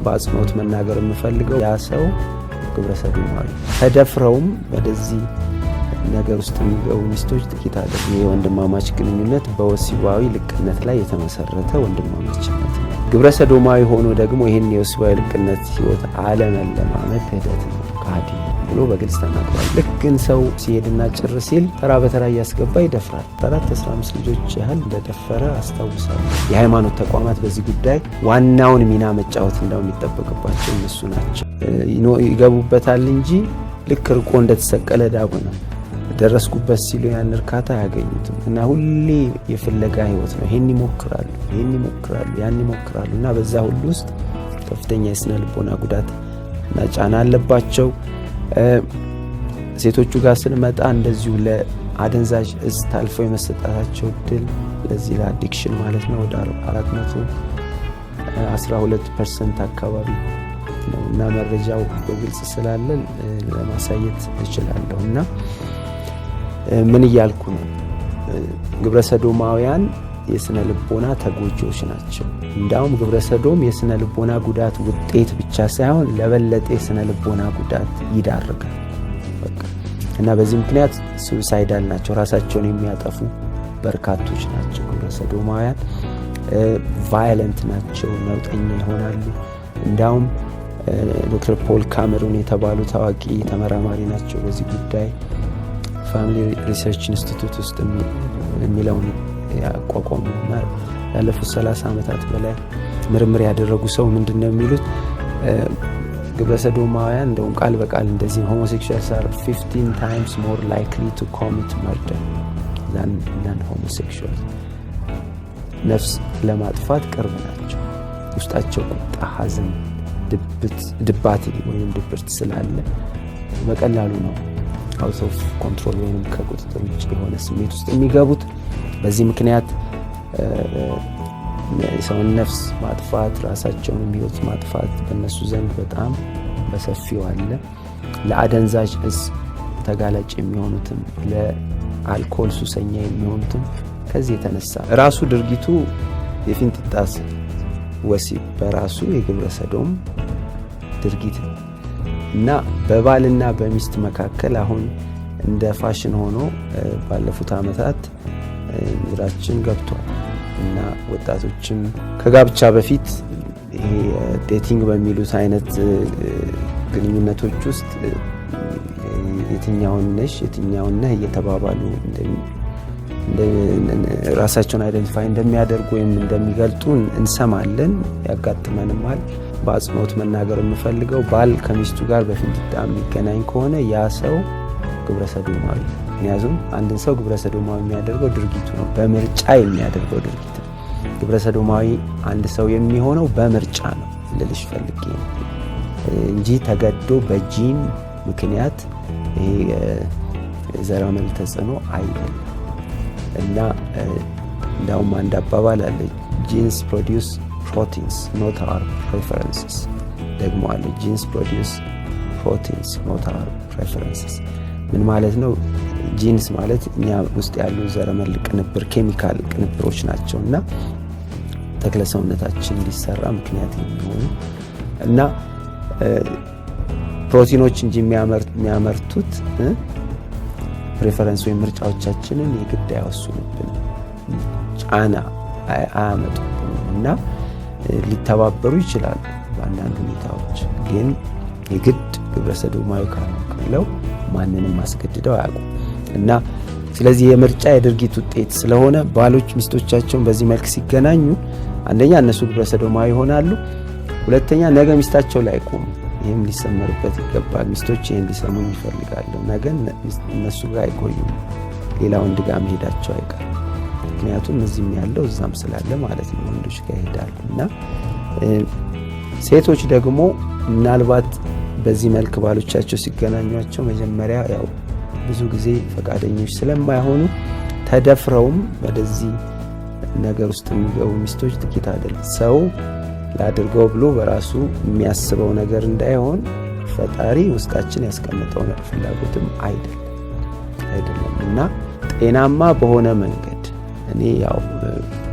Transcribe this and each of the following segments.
በአጽንኦት መናገር የምፈልገው ያ ሰው ግብረ ሰዶማዊ ተደፍረውም ወደዚህ ነገር ውስጥ የሚገቡ ሚስቶች ጥቂት አይደሉም። የወንድማማች ግንኙነት በወሲባዊ ልቅነት ላይ የተመሰረተ ወንድማማችነት ነው። ግብረ ሰዶማዊ ሆኖ ደግሞ ይህን የወሲባዊ ልቅነት ህይወት አለመለማመድ ክህደት ነው፣ ካዲ ብሎ በግልጽ ተናግሯል። ልክ ግን ሰው ሲሄድና ጭር ሲል ተራ በተራ እያስገባ ይደፍራል። 15 ልጆች ያህል እንደደፈረ አስታውሳለሁ። የሃይማኖት ተቋማት በዚህ ጉዳይ ዋናውን ሚና መጫወት እንደሚጠበቅባቸው እነሱ ናቸው። ይገቡበታል እንጂ ልክ ርቆ እንደተሰቀለ ዳቦ ነው። ደረስኩበት ሲሉ ያን እርካታ ያገኙትም እና ሁሌ የፍለጋ ህይወት ነው። ይሄን ይሞክራሉ፣ ያን ይሞክራሉ እና በዛ ሁሉ ውስጥ ከፍተኛ የስነ ልቦና ጉዳት እና ጫና አለባቸው። ሴቶቹ ጋር ስንመጣ እንደዚሁ ለአደንዛዥ እጽ ታልፈው የመሰጣታቸው እድል ለዚህ ለአዲክሽን ማለት ነው ወደ 412% አካባቢ ነው እና መረጃው በግልጽ ስላለ ለማሳየት እችላለሁ። እና ምን እያልኩ ነው? ግብረ ሰዶማውያን የስነ ልቦና ተጎጂዎች ናቸው። እንዳውም ግብረ ሰዶም የስነ ልቦና ጉዳት ውጤት ብቻ ሳይሆን ለበለጠ የስነ ልቦና ጉዳት ይዳርጋል። እና በዚህ ምክንያት ሱሳይዳል ናቸው፣ ራሳቸውን የሚያጠፉ በርካቶች ናቸው። ግብረ ሰዶማውያን ቫዮለንት ናቸው፣ ነውጠኛ ይሆናሉ። እንዳውም ዶክተር ፖል ካሜሩን የተባሉ ታዋቂ ተመራማሪ ናቸው በዚህ ጉዳይ ፋሚሊ ሪሰርች ኢንስቲትዩት ውስጥ የሚለውን ያቋቋሙና ያለፉት 30 ዓመታት በላይ ምርምር ያደረጉ ሰው ምንድነው የሚሉት? ግብረ ሰዶማውያን እንደውም ቃል በቃል እንደዚህ homosexuals are 15 times more likely to commit murder than non-homosexuals። ነፍስ ለማጥፋት ቅርብ ናቸው። ውስጣቸው ቁጣ፣ ሐዘን፣ ድባቴ ወይም ድብርት ስላለ በቀላሉ ነው out of control ወይም ከቁጥጥር ውጭ የሆነ ስሜት ውስጥ የሚገቡት። በዚህ ምክንያት የሰውን ነፍስ ማጥፋት፣ ራሳቸውን ህይወት ማጥፋት በእነሱ ዘንድ በጣም በሰፊው አለ። ለአደንዛዥ እጽ ተጋላጭ የሚሆኑትም፣ ለአልኮል ሱሰኛ የሚሆኑትም ከዚህ የተነሳ ራሱ ድርጊቱ የፊንጢጣ ወሲብ በራሱ የግብረ ሰዶም ድርጊት ነው እና በባልና በሚስት መካከል አሁን እንደ ፋሽን ሆኖ ባለፉት ዓመታት ምድራችን ገብቷል እና ወጣቶችም ከጋብቻ በፊት ይሄ ዴቲንግ በሚሉት አይነት ግንኙነቶች ውስጥ የትኛውን ነሽ የትኛውን ነህ እየተባባሉ ራሳቸውን አይደንቲፋይ እንደሚያደርጉ ወይም እንደሚገልጡ እንሰማለን፣ ያጋጥመንማል። በአጽንኦት መናገር የምፈልገው ባል ከሚስቱ ጋር በፊንጢጣ የሚገናኝ ከሆነ ያ ሰው ግብረ ሰዶማዊ። ምክንያቱም አንድን ሰው ግብረ ሰዶማዊ የሚያደርገው ድርጊቱ ነው፣ በምርጫ የሚያደርገው ድርጊት ነው። ግብረ ሰዶማዊ አንድ ሰው የሚሆነው በምርጫ ነው ልልሽ ፈልጌ ነው እንጂ ተገዶ በጂን ምክንያት ይሄ ዘረመል ተጽዕኖ አይደለም። እና እንዳውም አንድ አባባል አለ፣ ጂንስ ፕሮዲዩስ ፕሮቲንስ ኖት አወር ፕሬፈረንስስ። ደግሞ አለ ጂንስ ፕሮዲዩስ ፕሮቲንስ ኖት አወር ፕሬፈረንስስ። ምን ማለት ነው? ጂንስ ማለት እኛ ውስጥ ያሉ ዘረመል ቅንብር ኬሚካል ቅንብሮች ናቸው እና ተክለ ሰውነታችን እንዲሰራ ምክንያት የሚሆኑ እና ፕሮቲኖች እንጂ የሚያመርቱት ፕሬፈረንስ ወይም ምርጫዎቻችንን የግድ አይወስኑብን፣ ጫና አያመጡብን እና ሊተባበሩ ይችላሉ በአንዳንድ ሁኔታዎች። ግን የግድ ግብረ ሰዶማዊ ካለው ማንንም አስገድደው አያውቁም እና ስለዚህ የምርጫ የድርጊት ውጤት ስለሆነ ባሎች ሚስቶቻቸውን በዚህ መልክ ሲገናኙ አንደኛ እነሱ ግብረ ሰዶማዊ ይሆናሉ፣ ሁለተኛ ነገ ሚስታቸው ላይ ቆሙ። ይህም ሊሰመርበት ይገባል። ሚስቶች ይህን ሊሰሙ ይፈልጋሉ። ነገ እነሱ ጋር አይቆዩም፣ ሌላ ወንድ ጋር መሄዳቸው አይቀርም። ምክንያቱም እዚህም ያለው እዛም ስላለ ማለት ነው፣ ወንዶች ጋር ይሄዳሉ። እና ሴቶች ደግሞ ምናልባት በዚህ መልክ ባሎቻቸው ሲገናኟቸው መጀመሪያ ያው ብዙ ጊዜ ፈቃደኞች ስለማይሆኑ ተደፍረውም ወደዚህ ነገር ውስጥ የሚገቡ ሚስቶች ጥቂት አይደለም። ሰው ላድርገው ብሎ በራሱ የሚያስበው ነገር እንዳይሆን ፈጣሪ ውስጣችን ያስቀመጠው ፍላጎትም አይደለም እና ጤናማ በሆነ መንገድ እኔ ያው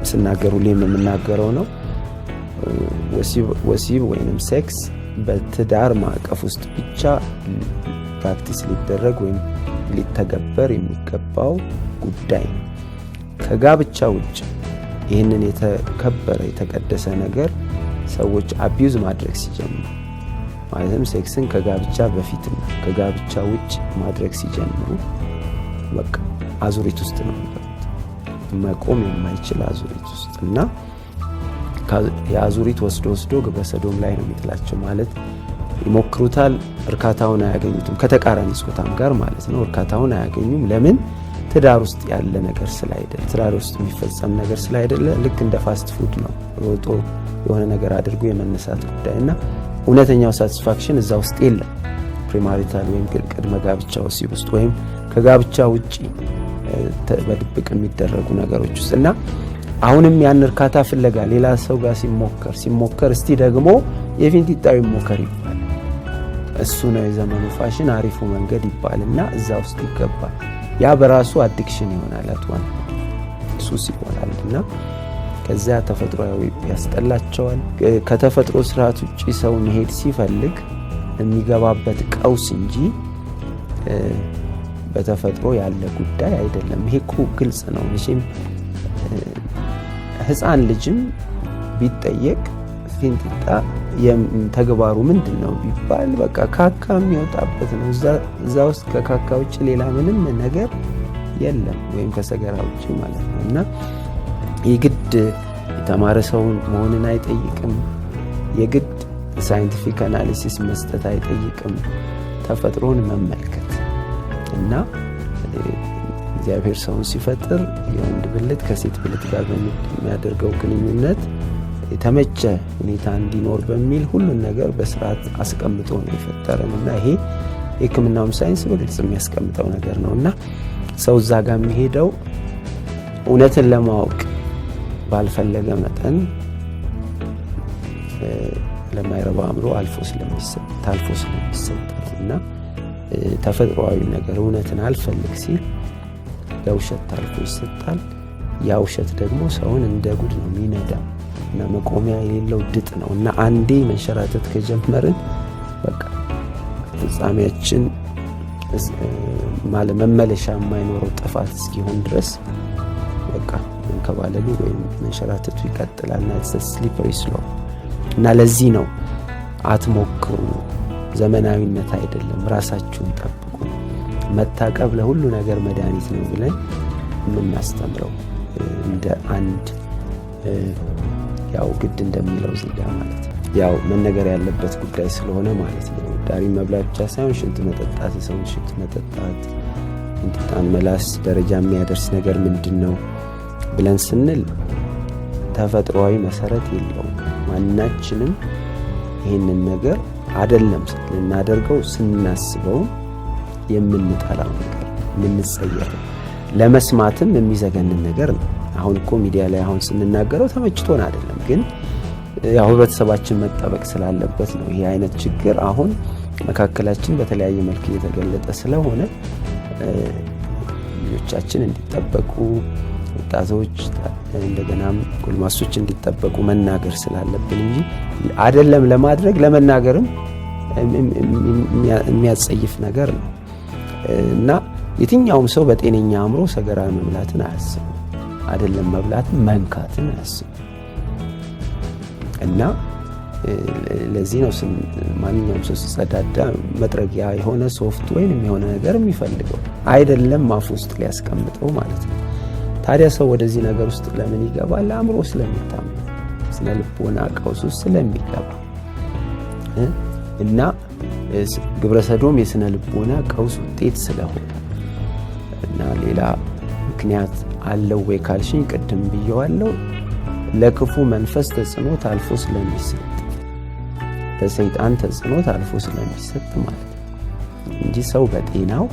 ስናገር ሁሌም የምናገረው ነው። ወሲብ ወይንም ሴክስ በትዳር ማዕቀፍ ውስጥ ብቻ ፕራክቲስ ሊደረግ ወይም ሊተገበር የሚገባው ጉዳይ ነው። ከጋብቻ ውጭ ይህንን የተከበረ የተቀደሰ ነገር ሰዎች አቢዩዝ ማድረግ ሲጀምሩ ማለትም ሴክስን ከጋብቻ በፊትና ከጋብቻ ውጭ ማድረግ ሲጀምሩ በቃ አዙሪት ውስጥ ነው የሚገቡት፣ መቆም የማይችል አዙሪት ውስጥ እና የአዙሪት ወስዶ ግብረ ሰዶም ላይ ነው የሚጥላቸው። ማለት ይሞክሩታል፣ እርካታውን አያገኙትም። ከተቃራኒ ጾታም ጋር ማለት ነው እርካታውን አያገኙም። ለምን? ትዳር ውስጥ ያለ ነገር ስላይደለ፣ ትዳር ውስጥ የሚፈጸም ነገር ስላይደለ ልክ እንደ ፋስት ፉድ ነው። ሮጦ የሆነ ነገር አድርጎ የመነሳት ጉዳይና እውነተኛው ሳቲስፋክሽን እዛ ውስጥ የለም። ፕሪማሪታል ወይም ቅድመ ጋብቻ ወሲብ ውስጥ ወይም ከጋብቻ ውጪ በድብቅ የሚደረጉ ነገሮች ውስጥ እና አሁንም ያን እርካታ ፍለጋ ሌላ ሰው ጋር ሲሞከር እስቲ ደግሞ የፊንጢጣው ይሞከር ይባል። እሱ ነው የዘመኑ ፋሽን፣ አሪፉ መንገድ ይባልና እዛ ውስጥ ይገባል። ያ በራሱ አዲክሽን ይሆናል፣ አጥዋን ሱስ ይሆናልና ከዚያ ተፈጥሯዊ ያስጠላቸዋል። ከተፈጥሮ ስርዓት ውጪ ሰው መሄድ ሲፈልግ የሚገባበት ቀውስ እንጂ በተፈጥሮ ያለ ጉዳይ አይደለም። ይሄ እኮ ግልጽ ነው። መቼም ሕፃን ልጅም ቢጠየቅ ፊንጢጣ ተግባሩ ምንድን ነው ቢባል በቃ ካካ የሚወጣበት ነው። እዛ ውስጥ ከካካ ውጭ ሌላ ምንም ነገር የለም፣ ወይም ከሰገራ ውጭ ማለት ነው። እና የግድ የተማረ ሰውን መሆንን አይጠይቅም። የግድ ሳይንቲፊክ አናሊሲስ መስጠት አይጠይቅም። ተፈጥሮን መመልከት እና እግዚአብሔር ሰውን ሲፈጥር የወንድ ብልት ከሴት ብልት ጋር በሚያደርገው ግንኙነት የተመቸ ሁኔታ እንዲኖር በሚል ሁሉን ነገር በስርዓት አስቀምጦ ነው የፈጠረን እና ይሄ የሕክምናውም ሳይንስ በግልጽ የሚያስቀምጠው ነገር ነው እና ሰው እዛ ጋር የሚሄደው እውነትን ለማወቅ ባልፈለገ መጠን ለማይረባ አእምሮ ታልፎ ስለሚሰጥ እና ተፈጥሯዊ ነገር እውነትን አልፈልግ ሲል ለውሸት ታልፎ ይሰጣል። ያ ውሸት ደግሞ ሰውን እንደ ጉድ ነው የሚነዳ እና መቆሚያ የሌለው ድጥ ነው እና አንዴ መንሸራተት ከጀመርን በቃ ፍጻሜያችን መመለሻ የማይኖረው ጥፋት እስኪሆን ድረስ በቃ መንከባለሉ ወይም መንሸራተቱ ይቀጥላል። እና ስሊፐሪ ስሎፕ እና ለዚህ ነው አትሞክሩ፣ ዘመናዊነት አይደለም፣ ራሳችሁን ጠብቁ፣ መታቀብ ለሁሉ ነገር መድኃኒት ነው ብለን የምናስተምረው እንደ አንድ ያው ግድ እንደሚለው ዜጋ ማለት ነው። ያው መነገር ያለበት ጉዳይ ስለሆነ ማለት ነው። ዳሪ መብላት ብቻ ሳይሆን ሽንት መጠጣት፣ የሰውን ሽንት መጠጣት እንጥጣን መላስ ደረጃ የሚያደርስ ነገር ምንድን ነው ብለን ስንል ተፈጥሯዊ መሰረት የለውም። ማናችንም ይህንን ነገር አይደለም ልናደርገው ስናስበው የምንጠላው ነገር የምንጸየፈው ለመስማትም የሚዘገንን ነገር ነው። አሁን እኮ ሚዲያ ላይ አሁን ስንናገረው ተመችቶን አይደለም፣ ግን ያው ህብረተሰባችን መጠበቅ ስላለበት ነው። ይሄ አይነት ችግር አሁን መካከላችን በተለያየ መልክ እየተገለጠ ስለሆነ ልጆቻችን እንዲጠበቁ፣ ወጣቶች እንደገናም ጎልማሶች እንዲጠበቁ መናገር ስላለብን እንጂ አይደለም ለማድረግ ለመናገርም የሚያጸይፍ ነገር ነው እና የትኛውም ሰው በጤነኛ አእምሮ ሰገራ መብላትን አያስብም፣ አይደለም መብላትን መንካትን አያስብም። እና ለዚህ ነው ማንኛውም ሰው ሲጸዳዳ መጥረጊያ የሆነ ሶፍት ወይም የሆነ ነገር የሚፈልገው አይደለም አፍ ውስጥ ሊያስቀምጠው ማለት ነው። ታዲያ ሰው ወደዚህ ነገር ውስጥ ለምን ይገባል? አእምሮ ስለሚታመም፣ ስነ ልቦና ቀውስ ውስጥ ስለሚገባ እና ግብረ ሰዶም የስነ ልቦና ቀውስ ውጤት ስለሆነ እና ሌላ ምክንያት አለው ወይ ካልሽኝ ቅድም ብየዋለሁ። ለክፉ መንፈስ ተጽዕኖ ታልፎ ስለሚሰጥ፣ ለሰይጣን ተጽዕኖ ታልፎ ስለሚሰጥ ማለት ነው እንጂ ሰው በጤናው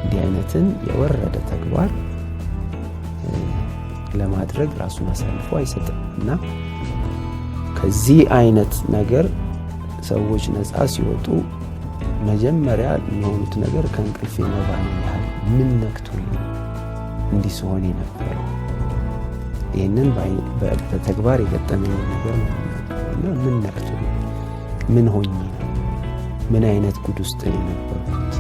እንዲህ አይነትን የወረደ ተግባር ለማድረግ ራሱን አሳልፎ አይሰጥም። እና ከዚህ አይነት ነገር ሰዎች ነፃ ሲወጡ መጀመሪያ የሚሆኑት ነገር ከእንቅልፍ የመባን ያህል ምን ነክቶኝ እንዲህ ሲሆን የነበረው ይህንን በተግባር የገጠመኝ ነገር ነው እና ምን ነክቶ ምን ሆኜ ምን አይነት ጉድ ውስጥ ነው የነበርኩት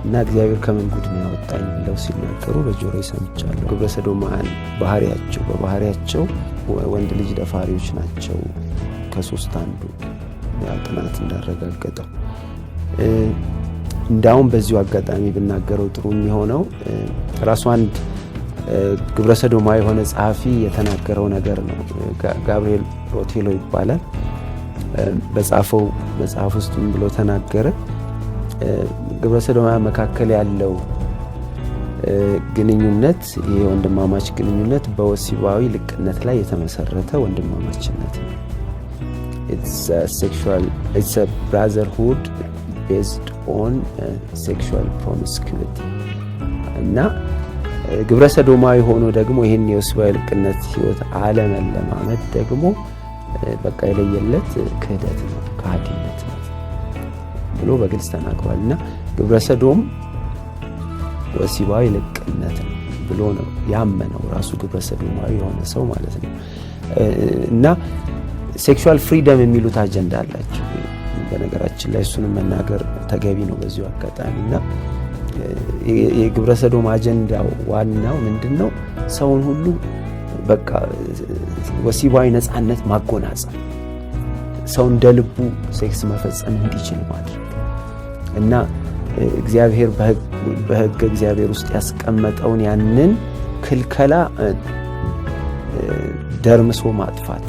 እና እግዚአብሔር ከምን ጉድ ነው ያወጣኝ ብለው ሲናገሩ በጆሮዬ ሰምቻለሁ። ግብረ ሰዶማውያን በባህሪያቸው ወንድ ልጅ ደፋሪዎች ናቸው። ከሶስት አንዱ ጥናት እንዳረጋገጠው እንዳውም በዚሁ አጋጣሚ ብናገረው ጥሩ የሚሆነው ራሱ አንድ ግብረ ሰዶማዊ የሆነ ጸሐፊ የተናገረው ነገር ነው። ጋብርኤል ሮቴሎ ይባላል። በጻፈው መጽሐፍ ውስጥ ምን ብሎ ተናገረ? ግብረ ሰዶማውያን መካከል ያለው ግንኙነት የወንድማማች ግንኙነት በወሲባዊ ልቅነት ላይ የተመሰረተ ወንድማማችነት ነው። it's a brotherhood based on sexual promiscuity እና ግብረ ሰዶማዊ ሆኖ ደግሞ ይህን የወሲባዊ ልቅነት ህይወት አለመለማመድ ደግሞ በቃ የለየለት ክህደት ነው፣ ከሃዲነት ነው ብሎ በግልጽ ተናግሯል። እና ግብረ ሰዶም ወሲባዊ ልቅነት ነው ብሎ ነው ያመነው ራሱ ግብረ ሰዶማዊ የሆነ ሰው ማለት ነው። እና ሴክሹዋል ፍሪደም የሚሉት አጀንዳ አላቸው። በነገራችን ላይ እሱንም መናገር ተገቢ ነው በዚሁ አጋጣሚ። እና የግብረ ሰዶም አጀንዳው ዋናው ምንድነው? ሰውን ሁሉ በቃ ወሲባዊ ነፃነት ማጎናጸፍ፣ ሰው እንደ ልቡ ሴክስ መፈጸም እንዲችል ማድረግ እና እግዚአብሔር በሕገ እግዚአብሔር ውስጥ ያስቀመጠውን ያንን ክልከላ ደርምሶ ማጥፋት፣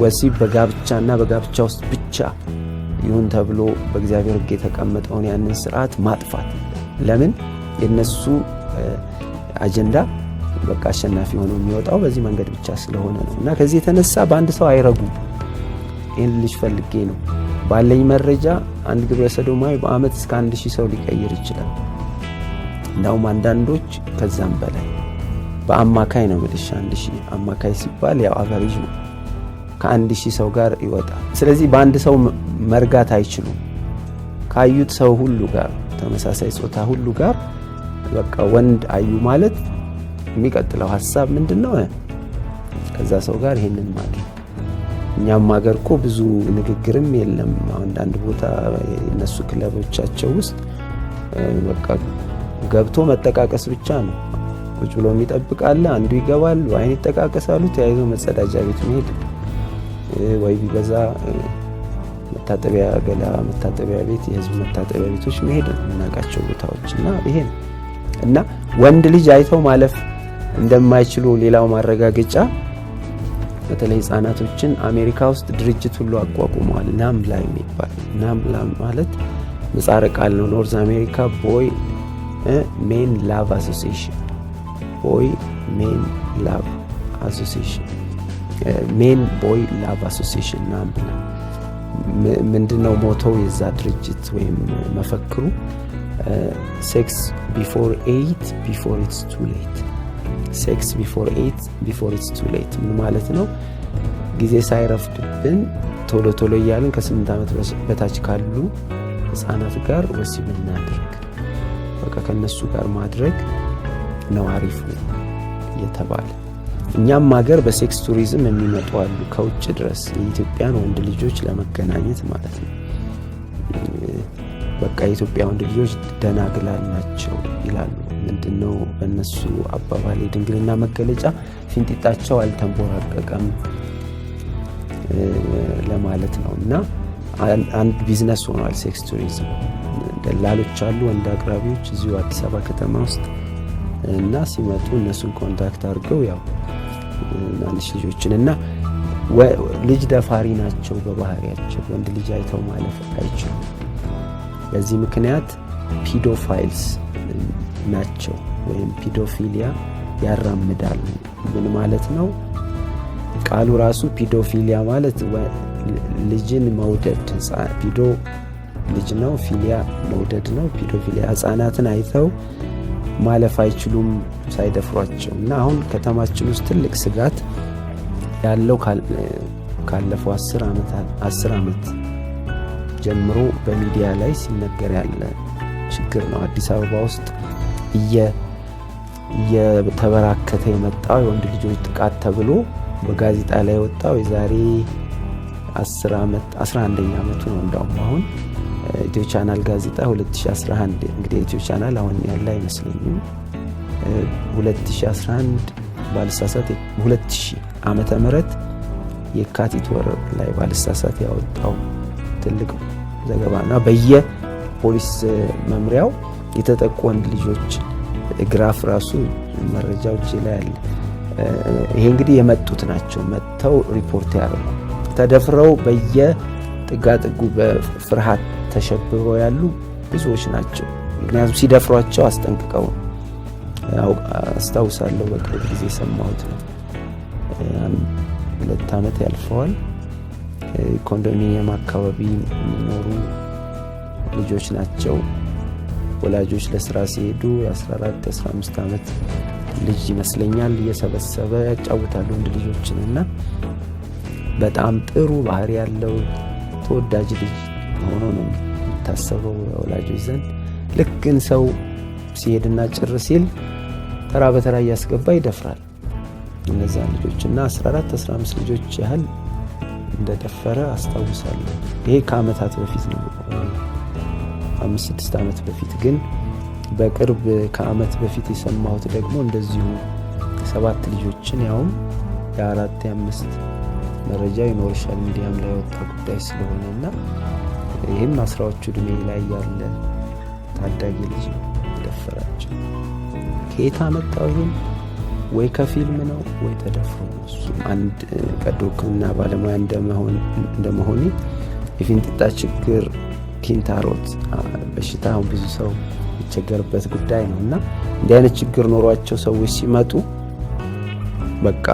ወሲብ በጋብቻና በጋብቻ ውስጥ ብቻ ይሁን ተብሎ በእግዚአብሔር ሕግ የተቀመጠውን ያንን ስርዓት ማጥፋት። ለምን? የነሱ አጀንዳ በቃ አሸናፊ ሆኖ የሚወጣው በዚህ መንገድ ብቻ ስለሆነ ነው። እና ከዚህ የተነሳ በአንድ ሰው አይረጉም። ይህን ልጅ ፈልጌ ነው ባለኝ መረጃ አንድ ግብረ ሰዶማዊ በአመት እስከ 1000 ሰው ሊቀይር ይችላል። እንዳውም አንዳንዶች ከዛም በላይ በአማካይ ነው ምልሽ። 1000 አማካይ ሲባል ያው አቨሬጅ ነው። ከ1000 ሰው ጋር ይወጣል። ስለዚህ በአንድ ሰው መርጋት አይችሉም። ካዩት ሰው ሁሉ ጋር ተመሳሳይ ጾታ ሁሉ ጋር በቃ ወንድ አዩ ማለት የሚቀጥለው ሐሳብ ምንድነው? ከዛ ሰው ጋር ይሄንን ማድረግ። እኛም ሀገር እኮ ብዙ ንግግርም የለም። አንዳንድ ቦታ የነሱ ክለቦቻቸው ውስጥ በቃ ገብቶ መጠቃቀስ ብቻ ነው። ቁጭ ብሎ የሚጠብቃለ፣ አንዱ ይገባል፣ አይን ይጠቃቀሳሉ፣ ተያይዞ መጸዳጃ ቤት መሄድ ወይ ቢበዛ መታጠቢያ ቤት፣ የህዝብ መታጠቢያ ቤቶች መሄድ ነው የምናውቃቸው ቦታዎች። እና ይሄ ነው እና ወንድ ልጅ አይተው ማለፍ እንደማይችሉ ሌላው ማረጋገጫ በተለይ ህፃናቶችን አሜሪካ ውስጥ ድርጅት ሁሉ አቋቁመዋል። ናምብላ የሚባል ናምብላ ማለት ምህጻረ ቃል ነው። ኖርዝ አሜሪካ ቦይ ሜን ላቭ አሶሲዬሽን፣ ቦይ ሜን ላቭ አሶሲዬሽን፣ ሜን ቦይ ላቭ አሶሲዬሽን ናምብላ። ምንድነው ሞቶው የዛ ድርጅት ወይም መፈክሩ? ሴክስ ቢፎር 8 ቢፎር ኢትስ ቱ ሌት። ሴክስ ቢፎር 8 ቢፎር ኢትስ ቱ ሌት ምን ማለት ነው? ጊዜ ሳይረፍድብን ቶሎ ቶሎ እያልን ከ8 ዓመት በታች ካሉ ህፃናት ጋር ወሲብ እናድርግ። በቃ ከነሱ ጋር ማድረግ ነው አሪፉ የተባለ። እኛም ሀገር በሴክስ ቱሪዝም የሚመጡ አሉ ከውጭ ድረስ የኢትዮጵያን ወንድ ልጆች ለመገናኘት ማለት ነው። በቃ የኢትዮጵያ ወንድ ልጆች ደናግላል ናቸው ይላሉ። ምንድነው በእነሱ አባባል የድንግልና መገለጫ ፊንጢጣቸው አልተንቦራቀቀም ለማለት ነው። እና አንድ ቢዝነስ ሆኗል ሴክስ ቱሪዝም። ደላሎች አሉ፣ ወንድ አቅራቢዎች እዚሁ አዲስ አበባ ከተማ ውስጥ እና ሲመጡ እነሱን ኮንታክት አድርገው ያው አንድ ልጆችን እና ልጅ ደፋሪ ናቸው በባህሪያቸው። ወንድ ልጅ አይተው ማለፍ አይችሉም። በዚህ ምክንያት ፒዶፋይልስ ናቸው ወይም ፒዶፊሊያ ያራምዳሉ። ምን ማለት ነው? ቃሉ ራሱ ፒዶፊሊያ ማለት ልጅን መውደድ፣ ፒዶ ልጅ ነው፣ ፊሊያ መውደድ ነው። ፒዶፊሊያ ህፃናትን አይተው ማለፍ አይችሉም ሳይደፍሯቸው። እና አሁን ከተማችን ውስጥ ትልቅ ስጋት ያለው ካለፈው 10 ዓመት ጀምሮ በሚዲያ ላይ ሲነገር ያለ ችግር ነው። አዲስ አበባ ውስጥ የተበራከተ የመጣው የወንድ ልጆች ጥቃት ተብሎ በጋዜጣ ላይ ወጣው የዛሬ 11ኛ ዓመቱ ነው። እንዳውም አሁን ኢትዮ ቻናል ጋዜጣ 2011 እንግዲህ ኢትዮ ቻናል አሁን ያለ አይመስለኝም 2011 ባልሳሳት 2000 ዓመተ ምህረት የካቲት ወር ላይ ባልሳሳት ያወጣው ትልቅ ዘገባና በየፖሊስ መምሪያው የተጠቁ ወንድ ልጆች ግራፍ ራሱ መረጃዎች ላይ አለ። ይሄ እንግዲህ የመጡት ናቸው መጥተው ሪፖርት ያደርጉ ተደፍረው በየጥጋጥጉ በፍርሃት ተሸብበው ያሉ ብዙዎች ናቸው። ምክንያቱም ሲደፍሯቸው አስጠንቅቀው አስታውሳለሁ። በቅርብ ጊዜ ሰማሁት ነው። 2 ዓመት ያልፈዋል። ኮንዶሚኒየም አካባቢ የሚኖሩ ልጆች ናቸው። ወላጆች ለስራ ሲሄዱ የ14 15 ዓመት ልጅ ይመስለኛል እየሰበሰበ ያጫውታሉ ወንድ ልጆችን እና በጣም ጥሩ ባህሪ ያለው ተወዳጅ ልጅ ሆኖ ነው የሚታሰበው ወላጆች ዘንድ። ልክ ግን ሰው ሲሄድና ጭር ሲል ተራ በተራ እያስገባ ይደፍራል እነዛን ልጆች እና 14 15 ልጆች ያህል እንደደፈረ አስታውሳለሁ። ይሄ ከአመታት በፊት ነው 5-6 ዓመት በፊት። ግን በቅርብ ከአመት በፊት የሰማሁት ደግሞ እንደዚሁ 7 ልጆችን ያውም የ4 የ5 መረጃ ዩኒቨርሻል ሚዲያም ላይ ወጣ ጉዳይ ስለሆነና ይህም 10ዎቹ ዕድሜ ላይ ያለ ታዳጊ ልጅ ነው የደፈራቸው። ከየት አመጣው? ይህን ወይ ከፊልም ነው ወይ ተደፍሮ ነው። እሱም አንድ ቀዶ ሕክምና ባለሙያ እንደመሆኔ የፊንጢጣ ችግር ኪንታሮት በሽታ አሁን ብዙ ሰው የሚቸገርበት ጉዳይ ነው እና እንዲህ አይነት ችግር ኖሯቸው ሰዎች ሲመጡ በቃ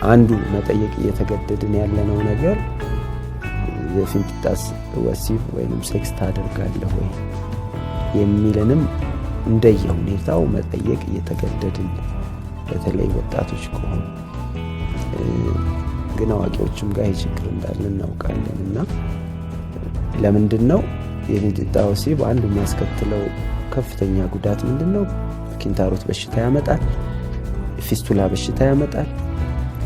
አንዱ መጠየቅ እየተገደድን ያለነው ነገር የፊንጢጣ ወሲብ ወይም ሴክስ ታደርጋለህ ወይ የሚልንም እንደየሁኔታው መጠየቅ እየተገደድን፣ በተለይ ወጣቶች ከሆኑ ግን አዋቂዎችም ጋር ችግር እንዳለ እናውቃለን። እና ለምንድነው የፊንጢጣ ወሲብ አንዱ የሚያስከትለው ከፍተኛ ጉዳት ምንድነው? ኪንታሮት በሽታ ያመጣል፣ ፊስቱላ በሽታ ያመጣል።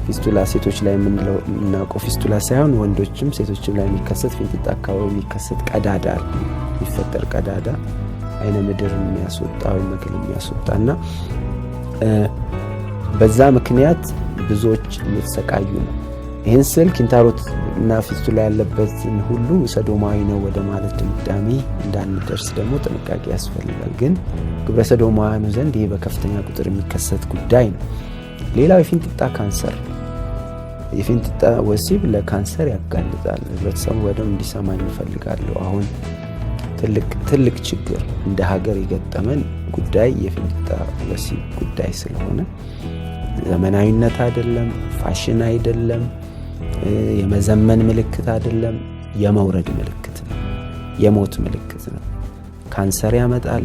ፊስቱላ ሴቶች ላይ የምናውቀው ፊስቱላ ሳይሆን ወንዶችም ሴቶችም ላይ የሚከሰት ፊንጢጣ አካባቢ የሚከሰት ቀዳዳ የሚፈጠር ቀዳዳ አይነ ምድር የሚያስወጣ ወይ መግል የሚያስወጣና በዛ ምክንያት ብዙዎች እየተሰቃዩ ነው። ይህን ስል ኪንታሮት እና ፊስቱላ ያለበትን ሁሉ ሰዶማዊ ነው ወደ ማለት ድምዳሜ እንዳንደርስ ደግሞ ጥንቃቄ ያስፈልጋል። ግን ግብረ ሰዶማውያኑ ዘንድ ይሄ በከፍተኛ ቁጥር የሚከሰት ጉዳይ ነው። ሌላው የፊንጢጣ ካንሰር፣ የፊንጢጣ ወሲብ ለካንሰር ያጋልጣል። ህብረተሰቡ በደንብ እንዲሰማኝ እፈልጋለሁ። አሁን ትልቅ ችግር እንደ ሀገር የገጠመን ጉዳይ የፊንጢጣ ወሲብ ጉዳይ ስለሆነ ዘመናዊነት አይደለም፣ ፋሽን አይደለም፣ የመዘመን ምልክት አይደለም፣ የመውረድ ምልክት ነው፣ የሞት ምልክት ነው። ካንሰር ያመጣል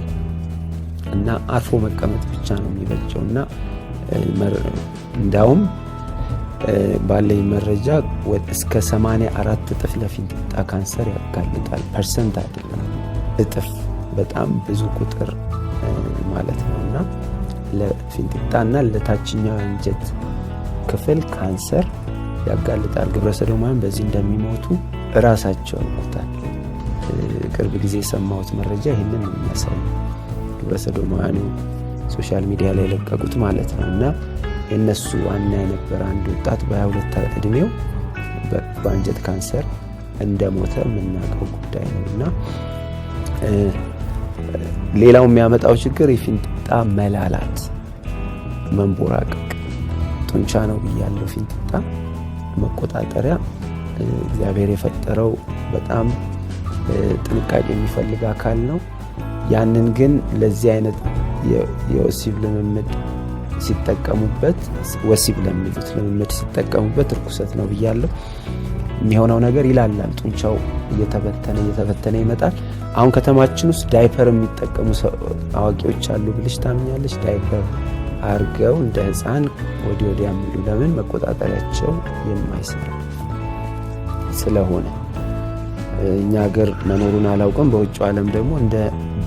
እና አርፎ መቀመጥ ብቻ ነው የሚበጀውና እንዳውም ባለኝ መረጃ እስከ 84 እጥፍ ለፊንጢጣ ካንሰር ያጋልጣል። ፐርሰንት አይደለም እጥፍ፣ በጣም ብዙ ቁጥር ማለት ነውና ለፊንጢጣና ለታችኛው አንጀት ክፍል ካንሰር ያጋልጣል። ግብረ ሰዶማውያን በዚህ እንደሚሞቱ እራሳቸው ያውቁታል። ቅርብ ጊዜ የሰማሁት መረጃ ይህንን የሚያሳይ ግብረ ሰዶማውያኑ ሶሻል ሚዲያ ላይ ለቀቁት ማለት ነው። እና የነሱ ዋና የነበረ አንድ ወጣት በ22 ዕድሜው በአንጀት ካንሰር እንደሞተ የምናውቀው ጉዳይ ነው። እና ሌላው የሚያመጣው ችግር የፊንጢጣ መላላት፣ መንቦራቀቅ ጡንቻ ነው ብያለሁ። ፊንጢጣ መቆጣጠሪያ እግዚአብሔር የፈጠረው በጣም ጥንቃቄ የሚፈልግ አካል ነው። ያንን ግን ለዚህ አይነት የወሲብ ልምምድ ሲጠቀሙበት፣ ወሲብ ለሚሉት ልምምድ ሲጠቀሙበት ርኩሰት ነው ብያለሁ። የሚሆነው ነገር ይላላል። ጡንቻው እየተበተነ ይመጣል። አሁን ከተማችን ውስጥ ዳይፐር የሚጠቀሙ አዋቂዎች አሉ ብልሽ ታምኛለች? ዳይፐር አርገው እንደ ህፃን ወዲያ የሚሉ ለምን? መቆጣጠሪያቸው የማይሰራ ስለሆነ። እኛ ሀገር መኖሩን አላውቅም። በውጭ ዓለም ደግሞ እንደ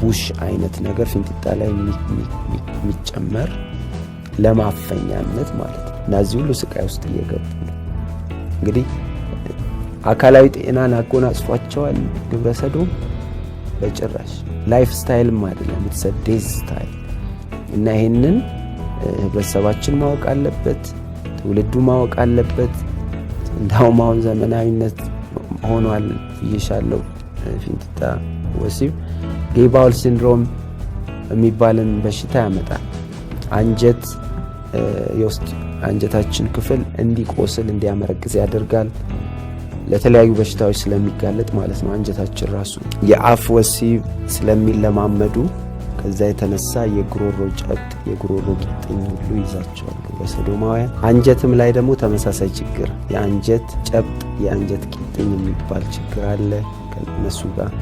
ቡሽ አይነት ነገር ፊንጢጣ ላይ የሚጨመር ለማፈኛነት ማለት ነው። እነዚህ ሁሉ ስቃይ ውስጥ እየገቡ ነው። እንግዲህ አካላዊ ጤናን አጎናጽፏቸዋል ግብረ ሰዶም በጭራሽ። ላይፍ ስታይልም አይደለም፣ ዴዝ ስታይል እና ይሄንን ህብረተሰባችን ማወቅ አለበት፣ ትውልዱ ማወቅ አለበት። እንዳውም አሁን ዘመናዊነት ሆኗል ብዬሻለሁ። ፊንጢጣ ወሲብ ጌይ ባውል ሲንድሮም የሚባልን በሽታ ያመጣል። አንጀት የውስጥ አንጀታችን ክፍል እንዲቆስል እንዲያመረቅዝ ያደርጋል። ለተለያዩ በሽታዎች ስለሚጋለጥ ማለት ነው። አንጀታችን ራሱ የአፍ ወሲብ ስለሚለማመዱ ከዛ የተነሳ የጉሮሮ ጨብጥ፣ የጉሮሮ ቂጥኝ ሁሉ ይዛቸዋል በሰዶማውያን። አንጀትም ላይ ደግሞ ተመሳሳይ ችግር፣ የአንጀት ጨብጥ፣ የአንጀት ቂጥኝ የሚባል ችግር አለ ከነሱ ጋር።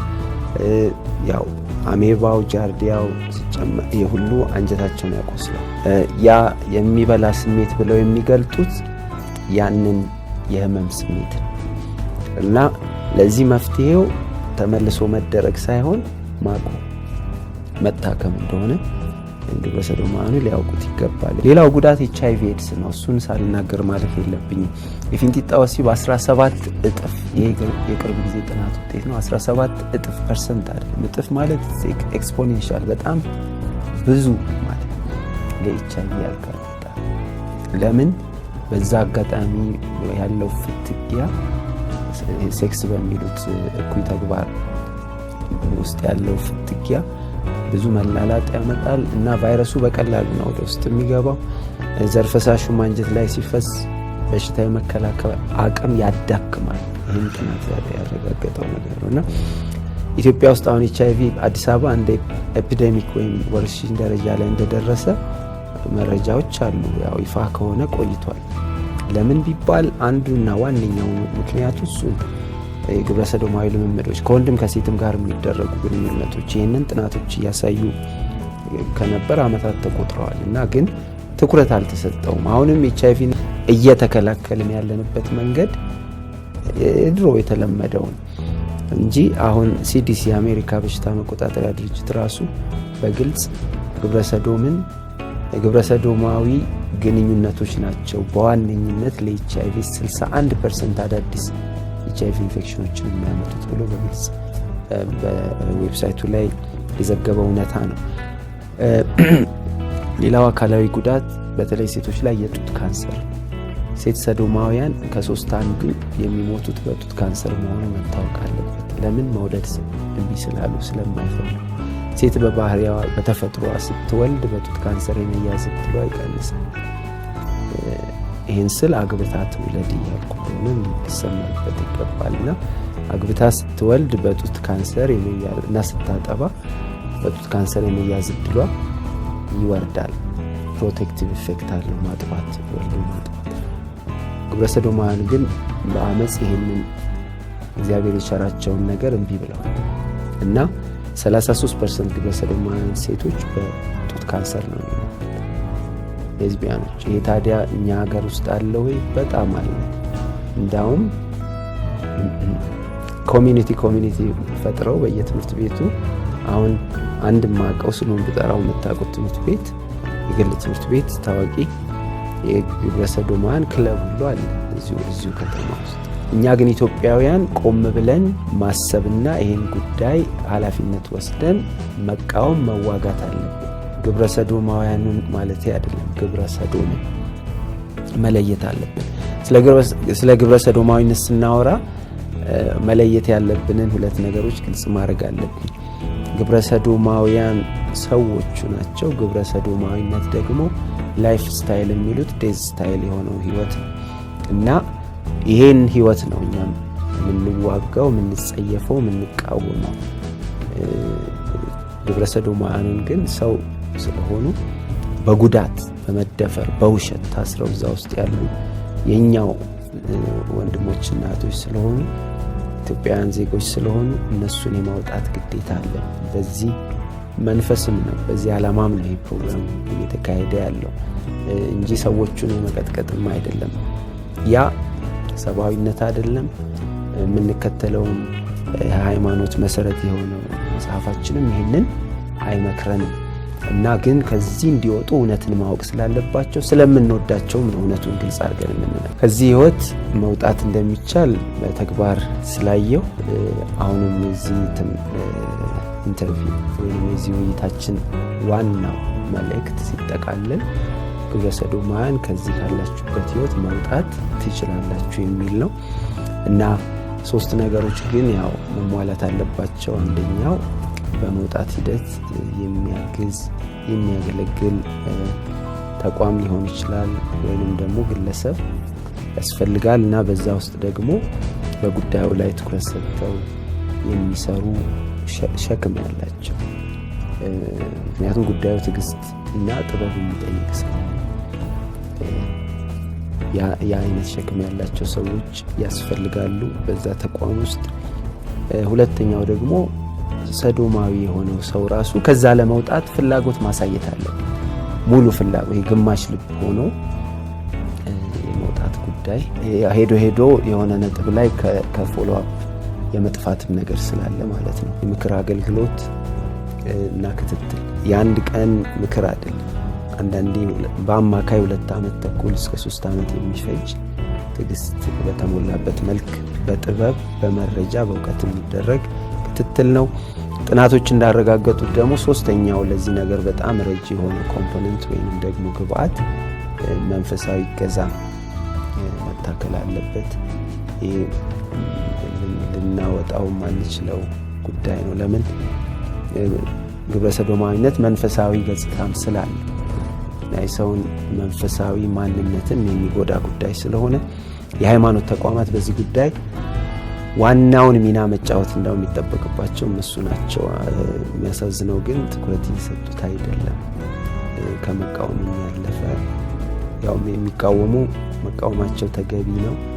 ያው አሜባው፣ ጃርዲያው ሲጨመር የሁሉ አንጀታቸውን ያቆስላል። ያ የሚበላ ስሜት ብለው የሚገልጡት ያንን የህመም ስሜት እና ለዚህ መፍትሄው ተመልሶ መደረግ ሳይሆን ማቆም መታከም እንደሆነ ግብረ ሰዶማውያኑ ሊያውቁት ይገባል። ሌላው ጉዳት HIV ኤድስ ነው። እሱን ሳልናገር ማለፍ የለብኝም። የፊንጢጣ ወሲብ 17 እጥፍ፣ የቅርብ ጊዜ ጥናት ውጤት ነው። 17 እጥፍ ፐርሰንት አይደለም፣ እጥፍ ማለት ኤክስፖኔንሻል በጣም ብዙ ማለት ለHIV ያጋልጣል። ለምን? በዛ አጋጣሚ ያለው ፍትጊያ ሴክስ በሚሉት እኩይ ተግባር ውስጥ ያለው ፍትጊያ ብዙ መላላጥ ያመጣል እና ቫይረሱ በቀላሉ ነው ወደ ውስጥ የሚገባው። ዘር ፈሳሹ አንጀት ላይ ሲፈስ በሽታ የመከላከል አቅም ያዳክማል። ይህን ጥናት ያረጋገጠው ነገር ነው እና ኢትዮጵያ ውስጥ አሁን HIV አዲስ አበባ እንደ ኤፒዴሚክ ወይም ወረርሽኝ ደረጃ ላይ እንደደረሰ መረጃዎች አሉ። ያው ይፋ ከሆነ ቆይቷል። ለምን ቢባል አንዱና ዋነኛው ምክንያቱ እሱ የግብረ ሰዶማዊ ልምምዶች ከወንድም ከሴትም ጋር የሚደረጉ ግንኙነቶች ይህንን ጥናቶች እያሳዩ ከነበር ዓመታት ተቆጥረዋል እና ግን ትኩረት አልተሰጠውም። አሁንም HIV እየተከላከልን ያለንበት መንገድ ድሮ የተለመደውን እንጂ አሁን CDC የአሜሪካ በሽታ መቆጣጠሪያ ድርጅት ራሱ በግልጽ ግብረ ሰዶማዊ ግንኙነቶች ናቸው በዋነኝነት ለHIV 61% አዳዲስ HIV ኢንፌክሽኖችን የሚያመጡት ብሎ በግልጽ በዌብሳይቱ ላይ የዘገበው እውነታ ነው። ሌላው አካላዊ ጉዳት በተለይ ሴቶች ላይ የጡት ካንሰር። ሴት ሰዶማውያን ከ3 አንዱ የሚሞቱት በጡት ካንሰር መሆኑ መታወቅ አለበት። ለምን? መውለድ እምቢ ስላሉ ስለማይፈልጉ። ሴት በባህሪዋ በተፈጥሮዋ ስትወልድ በጡት ካንሰር የመያዝ ዕድሏ ይቀንሳል። ይህን ስል አግብታ ትውለድ እያልኩ ሆኖም ሊሰማበት ይገባልና አግብታ ስትወልድ በጡት ካንሰር እና ስታጠባ በጡት ካንሰር የመያዝ ዕድሏ ይወርዳል። ፕሮቴክቲቭ ኢፌክት አለው ማጥባት፣ ወልዶ ማጥባት። ግብረ ሰዶማውያን ግን በአመፅ ይህንን እግዚአብሔር የቸራቸውን ነገር እምቢ ብለዋል እና 33% ግብረ ሰዶማውያን ሴቶች በጡት ካንሰር ነው ሌዝቢያኖች። ይሄ ታዲያ እኛ ሀገር ውስጥ አለ ወይ? በጣም አለ። እንዳውም ኮሚኒቲ ፈጥረው በየትምህርት ቤቱ አሁን አንድ ማቀው ስሙን ብጠራው የምታውቁት ትምህርት ቤት የግል ትምህርት ቤት ታዋቂ የግብረ ሰዶማውያን ክለብ ሁሉ አለ እዚሁ ከተማ ውስጥ። እኛ ግን ኢትዮጵያውያን ቆም ብለን ማሰብና ይህን ጉዳይ ኃላፊነት ወስደን መቃወም መዋጋት አለብን። ግብረ ሰዶማውያኑን ማለት አይደለም፣ ግብረ ሰዶም መለየት አለብን። ስለ ግብረ ሰዶማዊነት ስናወራ መለየት ያለብንን 2 ነገሮች ግልጽ ማድረግ አለብን። ግብረ ሰዶማውያን ሰዎቹ ናቸው። ግብረ ሰዶማዊነት ደግሞ ላይፍ ስታይል የሚሉት ዴዝ ስታይል የሆነው ህይወት እና ይሄን ህይወት ነው እኛም የምንዋጋው፣ የምንጸየፈው፣ የምንቃወመው። ግብረ ሰዶማውያንን ግን ሰው ስለሆኑ በጉዳት በመደፈር በውሸት ታስረው እዛ ውስጥ ያሉ የኛው ወንድሞችና እህቶች ስለሆኑ ኢትዮጵያውያን ዜጎች ስለሆኑ እነሱን የማውጣት ግዴታ አለ። በዚህ መንፈስም ነው በዚህ ዓላማም ነው ይህ ፕሮግራም እየተካሄደ ያለው እንጂ ሰዎቹን የመቀጥቀጥም አይደለም። ያ ሰብአዊነት አይደለም። የምንከተለውም ሃይማኖት መሰረት የሆነው መጽሐፋችንም ይህንን አይመክረንም እና ግን ከዚህ እንዲወጡ እውነትን ማወቅ ስላለባቸው ስለምንወዳቸውም ነው እውነቱን ግልጽ አድርገን የምንለው። ከዚህ ህይወት መውጣት እንደሚቻል በተግባር ስላየው አሁንም የዚህ ኢንተርቪው ወይም የዚህ ውይይታችን ዋናው መልእክት ሲጠቃለል ግብረ ሰዶማውያን ከዚህ ካላችሁበት ህይወት መውጣት ትችላላችሁ የሚል ነው እና 3 ነገሮች ግን ያው መሟላት አለባቸው። አንደኛው በመውጣት ሂደት የሚያግዝ የሚያገለግል ተቋም ሊሆን ይችላል ወይንም ደግሞ ግለሰብ ያስፈልጋል እና በዛ ውስጥ ደግሞ በጉዳዩ ላይ ትኩረት ሰጥተው የሚሰሩ ሸክም ያላቸው፣ ምክንያቱም ጉዳዩ ትዕግስት እና ጥበብ የሚጠይቅ ስለሆነ የአይነት ሸክም ያላቸው ሰዎች ያስፈልጋሉ በዛ ተቋም ውስጥ። ሁለተኛው ደግሞ ሰዶማዊ የሆነው ሰው ራሱ ከዛ ለመውጣት ፍላጎት ማሳየት አለ። ሙሉ ፍላጎት ግማሽ ልብ ሆኖ የመውጣት ጉዳይ ሄዶ የሆነ ነጥብ ላይ ከፎሎ አፕ የመጥፋትም ነገር ስላለ ማለት ነው። የምክር አገልግሎት እና ክትትል የአንድ ቀን ምክር አይደለም። አንዳንዴ በአማካይ 2 ዓመት ተኩል እስከ 3 ዓመት የሚፈጅ ትዕግስት በተሞላበት መልክ በጥበብ በመረጃ በእውቀት የሚደረግ ክትትል ነው። ጥናቶች እንዳረጋገጡት ደግሞ 3ኛው ለዚህ ነገር በጣም ረጅ የሆነ ኮምፖነንት ወይም ደግሞ ግብአት መንፈሳዊ ገዛ መታከል አለበት። ይህ ልናወጣው ማንችለው ጉዳይ ነው። ለምን? ግብረ ሰዶማዊነት መንፈሳዊ ገጽታም ስላለ የሰውን መንፈሳዊ ማንነትን የሚጎዳ ጉዳይ ስለሆነ የሃይማኖት ተቋማት በዚህ ጉዳይ ዋናውን ሚና መጫወት እንደሚጠበቅባቸው እነሱ ናቸው። የሚያሳዝነው ግን ትኩረት እየሰጡት አይደለም። ከመቃወም ያለፈ ያው የሚቃወሙ መቃወማቸው ተገቢ ነው።